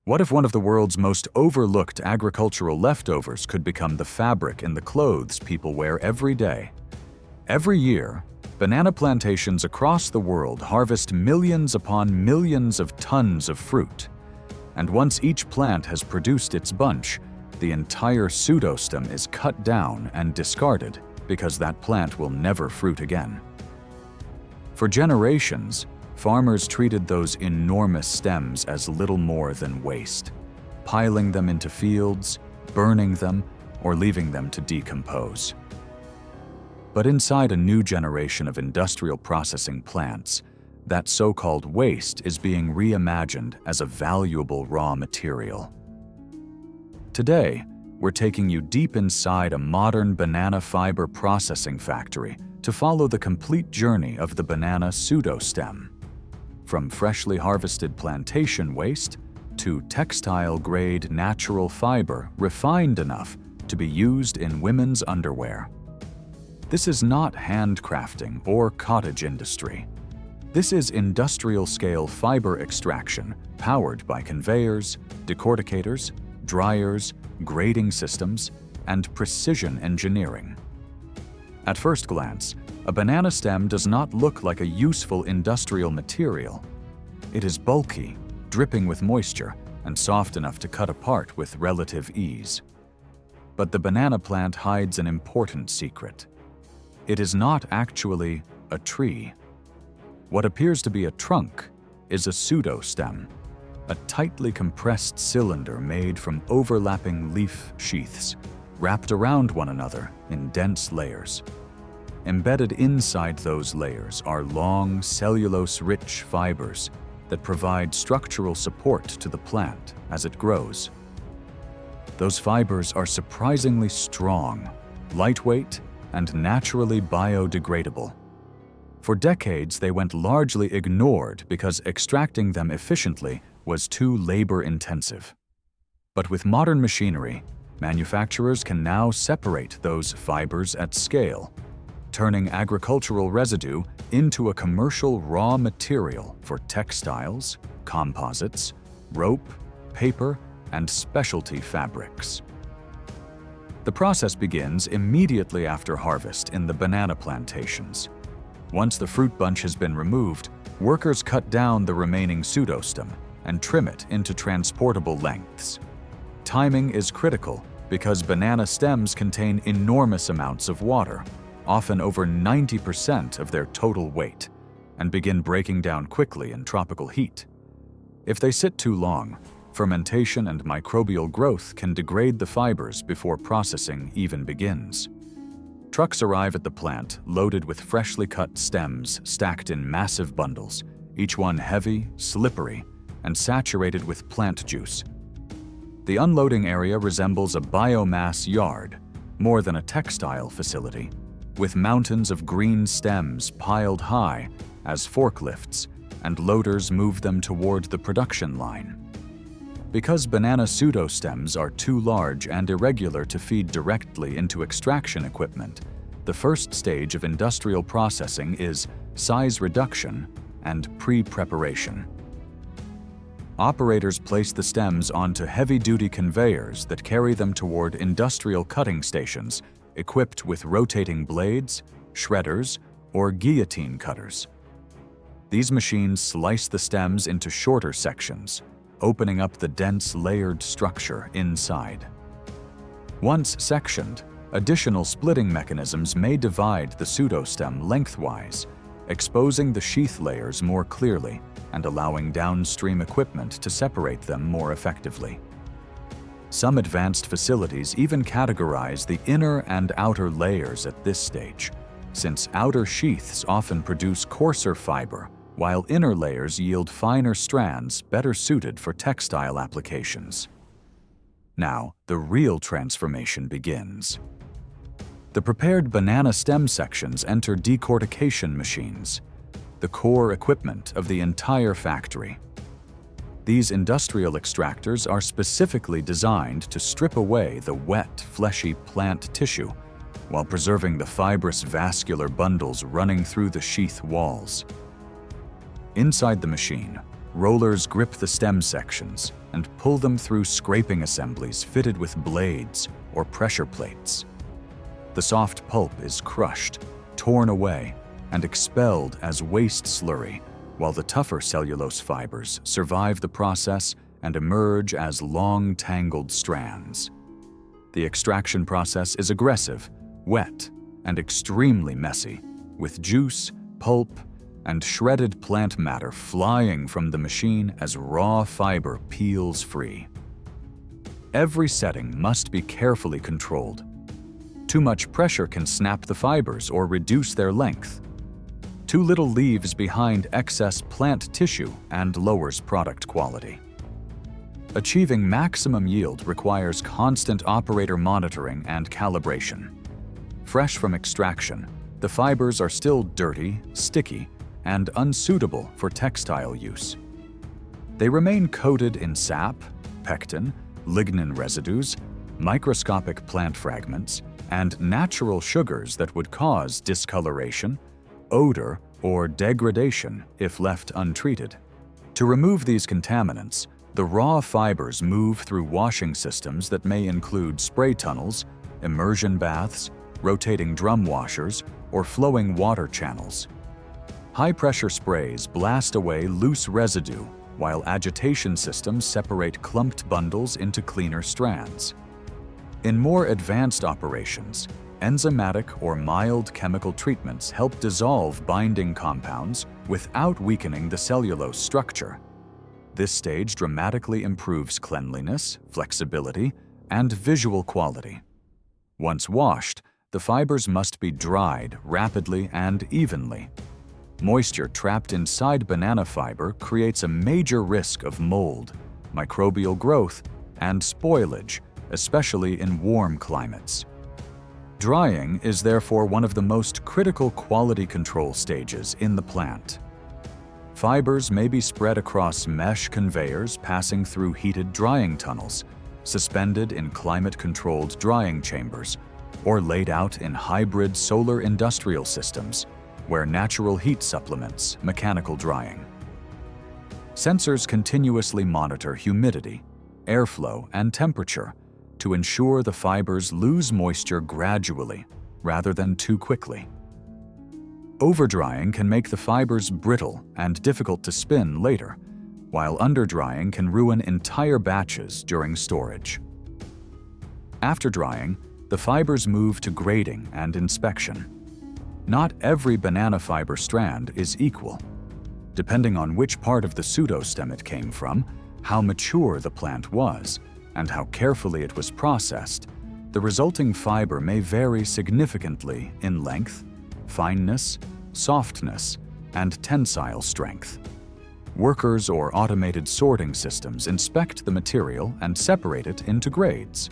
What if one of the world's most overlooked agricultural leftovers could become the fabric in the clothes people wear every day? Every year, banana plantations across the world harvest millions upon millions of tons of fruit. And once each plant has produced its bunch, the entire pseudostem is cut down and discarded because that plant will never fruit again. For generations, farmers treated those enormous stems as little more than waste, piling them into fields, burning them, or leaving them to decompose. But inside a new generation of industrial processing plants, that so-called waste is being reimagined as a valuable raw material. Today, we're taking you deep inside a modern banana fiber processing factory to follow the complete journey of the banana pseudostem. From freshly harvested plantation waste to textile-grade natural fiber refined enough to be used in women's underwear. This is not handcrafting or cottage industry. This is industrial-scale fiber extraction powered by conveyors, decorticators, dryers, grading systems, and precision engineering. At first glance, a banana stem does not look like a useful industrial material. It is bulky, dripping with moisture, and soft enough to cut apart with relative ease. But the banana plant hides an important secret. It is not actually a tree. What appears to be a trunk is a pseudostem, a tightly compressed cylinder made from overlapping leaf sheaths, wrapped around one another in dense layers. Embedded inside those layers are long, cellulose-rich fibers that provide structural support to the plant as it grows. Those fibers are surprisingly strong, lightweight, and naturally biodegradable. For decades, they went largely ignored because extracting them efficiently was too labor-intensive. But with modern machinery, manufacturers can now separate those fibers at scale, turning agricultural residue into a commercial raw material for textiles, composites, rope, paper, and specialty fabrics. The process begins immediately after harvest in the banana plantations. Once the fruit bunch has been removed, workers cut down the remaining pseudostem and trim it into transportable lengths. Timing is critical because banana stems contain enormous amounts of water, often over 90% of their total weight, and begin breaking down quickly in tropical heat. If they sit too long, fermentation and microbial growth can degrade the fibers before processing even begins. Trucks arrive at the plant loaded with freshly cut stems stacked in massive bundles, each one heavy, slippery, and saturated with plant juice. The unloading area resembles a biomass yard, more than a textile facility, with mountains of green stems piled high as forklifts and loaders move them toward the production line. Because banana pseudostems are too large and irregular to feed directly into extraction equipment, the first stage of industrial processing is size reduction and pre-preparation. Operators place the stems onto heavy-duty conveyors that carry them toward industrial cutting stations equipped with rotating blades, shredders, or guillotine cutters. These machines slice the stems into shorter sections, opening up the dense layered structure inside. Once sectioned, additional splitting mechanisms may divide the pseudostem lengthwise, exposing the sheath layers more clearly and allowing downstream equipment to separate them more effectively. Some advanced facilities even categorize the inner and outer layers at this stage, since outer sheaths often produce coarser fiber, while inner layers yield finer strands better suited for textile applications. Now, the real transformation begins. The prepared banana stem sections enter decortication machines, the core equipment of the entire factory. These industrial extractors are specifically designed to strip away the wet, fleshy plant tissue while preserving the fibrous vascular bundles running through the sheath walls. Inside the machine, rollers grip the stem sections and pull them through scraping assemblies fitted with blades or pressure plates. The soft pulp is crushed, torn away, and expelled as waste slurry, while the tougher cellulose fibers survive the process and emerge as long, tangled strands. The extraction process is aggressive, wet, and extremely messy, with juice, pulp, and shredded plant matter flying from the machine as raw fiber peels free. Every setting must be carefully controlled. Too much pressure can snap the fibers or reduce their length. Too little leaves behind excess plant tissue and lowers product quality. Achieving maximum yield requires constant operator monitoring and calibration. Fresh from extraction, the fibers are still dirty, sticky, and unsuitable for textile use. They remain coated in sap, pectin, lignin residues, microscopic plant fragments, and natural sugars that would cause discoloration, odor, or degradation if left untreated. To remove these contaminants, the raw fibers move through washing systems that may include spray tunnels, immersion baths, rotating drum washers, or flowing water channels. High-pressure sprays blast away loose residue, while agitation systems separate clumped bundles into cleaner strands. In more advanced operations, enzymatic or mild chemical treatments help dissolve binding compounds without weakening the cellulose structure. This stage dramatically improves cleanliness, flexibility, and visual quality. Once washed, the fibers must be dried rapidly and evenly. Moisture trapped inside banana fiber creates a major risk of mold, microbial growth, and spoilage, especially in warm climates. Drying is therefore one of the most critical quality control stages in the plant. Fibers may be spread across mesh conveyors passing through heated drying tunnels, suspended in climate-controlled drying chambers, or laid out in hybrid solar industrial systems, where natural heat supplements mechanical drying. Sensors continuously monitor humidity, airflow, and temperature to ensure the fibers lose moisture gradually rather than too quickly. Overdrying can make the fibers brittle and difficult to spin later, while underdrying can ruin entire batches during storage. After drying, the fibers move to grading and inspection. Not every banana fiber strand is equal. Depending on which part of the pseudostem it came from, how mature the plant was, and how carefully it was processed, the resulting fiber may vary significantly in length, fineness, softness, and tensile strength. Workers or automated sorting systems inspect the material and separate it into grades.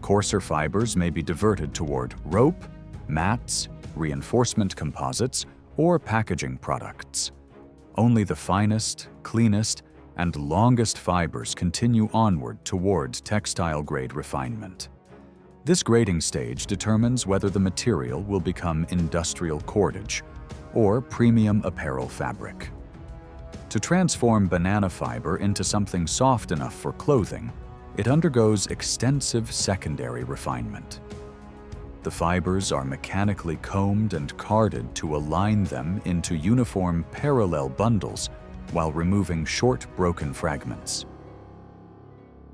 Coarser fibers may be diverted toward rope, mats, reinforcement composites, or packaging products. Only the finest, cleanest, and longest fibers continue onward toward textile-grade refinement. This grading stage determines whether the material will become industrial cordage or premium apparel fabric. To transform banana fiber into something soft enough for clothing, it undergoes extensive secondary refinement. The fibers are mechanically combed and carded to align them into uniform parallel bundles while removing short, broken fragments.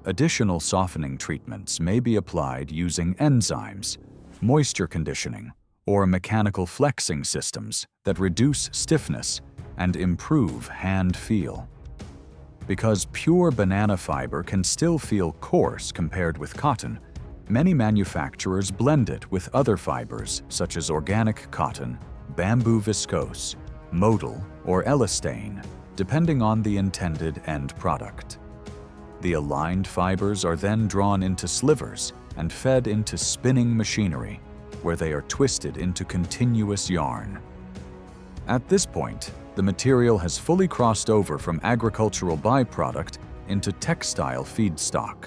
Additional softening treatments may be applied using enzymes, moisture conditioning, or mechanical flexing systems that reduce stiffness and improve hand feel. Because pure banana fiber can still feel coarse compared with cotton, many manufacturers blend it with other fibers such as organic cotton, bamboo viscose, modal, or elastane, depending on the intended end product. The aligned fibers are then drawn into slivers and fed into spinning machinery, where they are twisted into continuous yarn. At this point, the material has fully crossed over from agricultural byproduct into textile feedstock.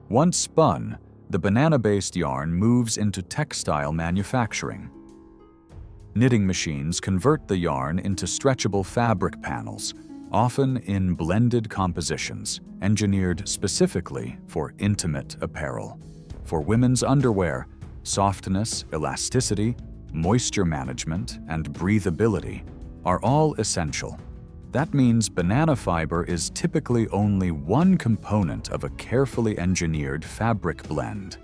Once spun, the banana-based yarn moves into textile manufacturing. Knitting machines convert the yarn into stretchable fabric panels, often in blended compositions, engineered specifically for intimate apparel. For women's underwear, softness, elasticity, moisture management, and breathability are all essential. That means banana fiber is typically only one component of a carefully engineered fabric blend.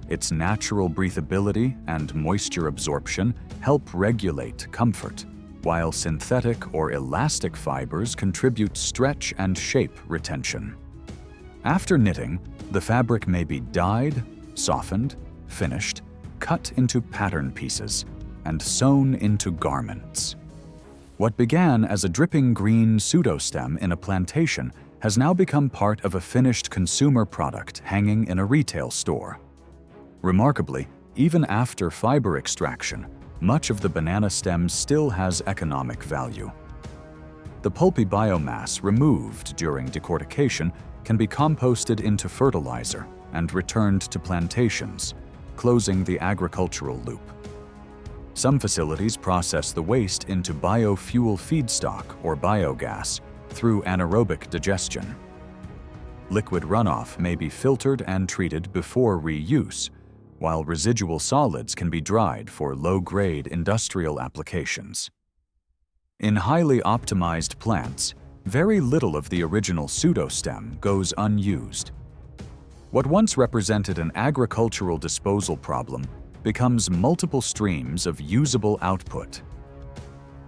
Its natural breathability and moisture absorption help regulate comfort, while synthetic or elastic fibers contribute stretch and shape retention. After knitting, the fabric may be dyed, softened, finished, cut into pattern pieces, and sewn into garments. What began as a dripping green pseudostem in a plantation has now become part of a finished consumer product hanging in a retail store. Remarkably, even after fiber extraction, much of the banana stem still has economic value. The pulpy biomass removed during decortication can be composted into fertilizer and returned to plantations, closing the agricultural loop. Some facilities process the waste into biofuel feedstock or biogas through anaerobic digestion. Liquid runoff may be filtered and treated before reuse, while residual solids can be dried for low-grade industrial applications. In highly optimized plants, very little of the original pseudostem goes unused. What once represented an agricultural disposal problem becomes multiple streams of usable output.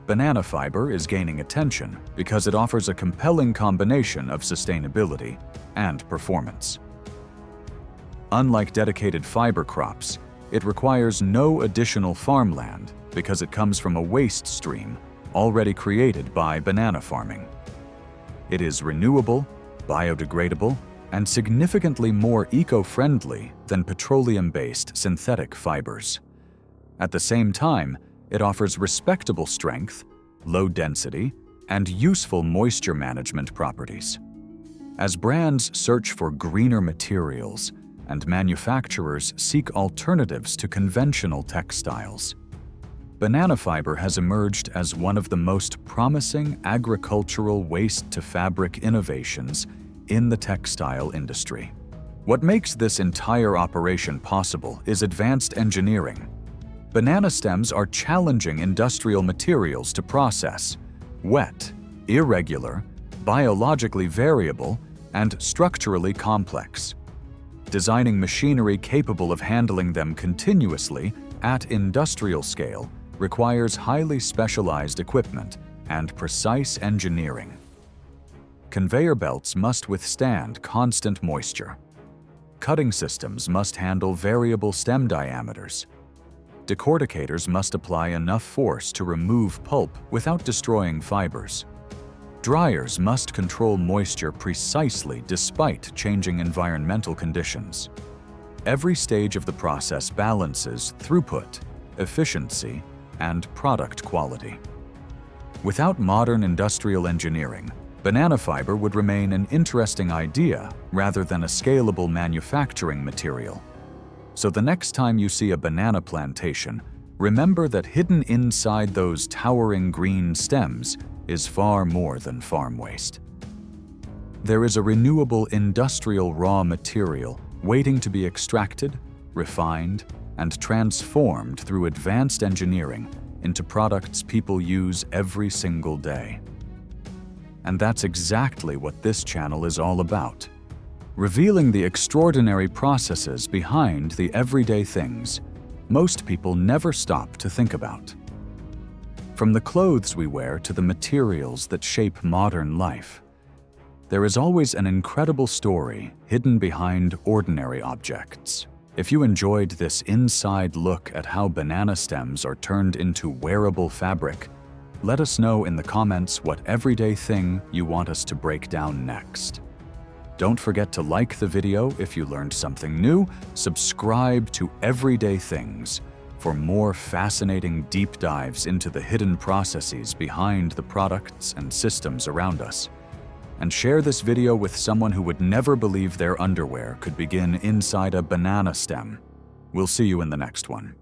Banana fiber is gaining attention because it offers a compelling combination of sustainability and performance. Unlike dedicated fiber crops, it requires no additional farmland because it comes from a waste stream already created by banana farming. It is renewable, biodegradable, and significantly more eco-friendly than petroleum-based synthetic fibers. At the same time, it offers respectable strength, low density, and useful moisture management properties. As brands search for greener materials and manufacturers seek alternatives to conventional textiles, banana fiber has emerged as one of the most promising agricultural waste-to-fabric innovations in the textile industry. What makes this entire operation possible is advanced engineering. Banana stems are challenging industrial materials to process: wet, irregular, biologically variable, and structurally complex. Designing machinery capable of handling them continuously at industrial scale requires highly specialized equipment and precise engineering. Conveyor belts must withstand constant moisture. Cutting systems must handle variable stem diameters. Decorticators must apply enough force to remove pulp without destroying fibers. Dryers must control moisture precisely despite changing environmental conditions. Every stage of the process balances throughput, efficiency, and product quality. Without modern industrial engineering, banana fiber would remain an interesting idea rather than a scalable manufacturing material. So the next time you see a banana plantation, remember that hidden inside those towering green stems is far more than farm waste. There is a renewable industrial raw material waiting to be extracted, refined, and transformed through advanced engineering into products people use every single day. And that's exactly what this channel is all about. Revealing the extraordinary processes behind the everyday things most people never stop to think about. From the clothes we wear to the materials that shape modern life, there is always an incredible story hidden behind ordinary objects. If you enjoyed this inside look at how banana stems are turned into wearable fabric, let us know in the comments what everyday thing you want us to break down next. Don't forget to like the video if you learned something new, subscribe to Everyday Things for more fascinating deep dives into the hidden processes behind the products and systems around us. And share this video with someone who would never believe their underwear could begin inside a banana stem. We'll see you in the next one.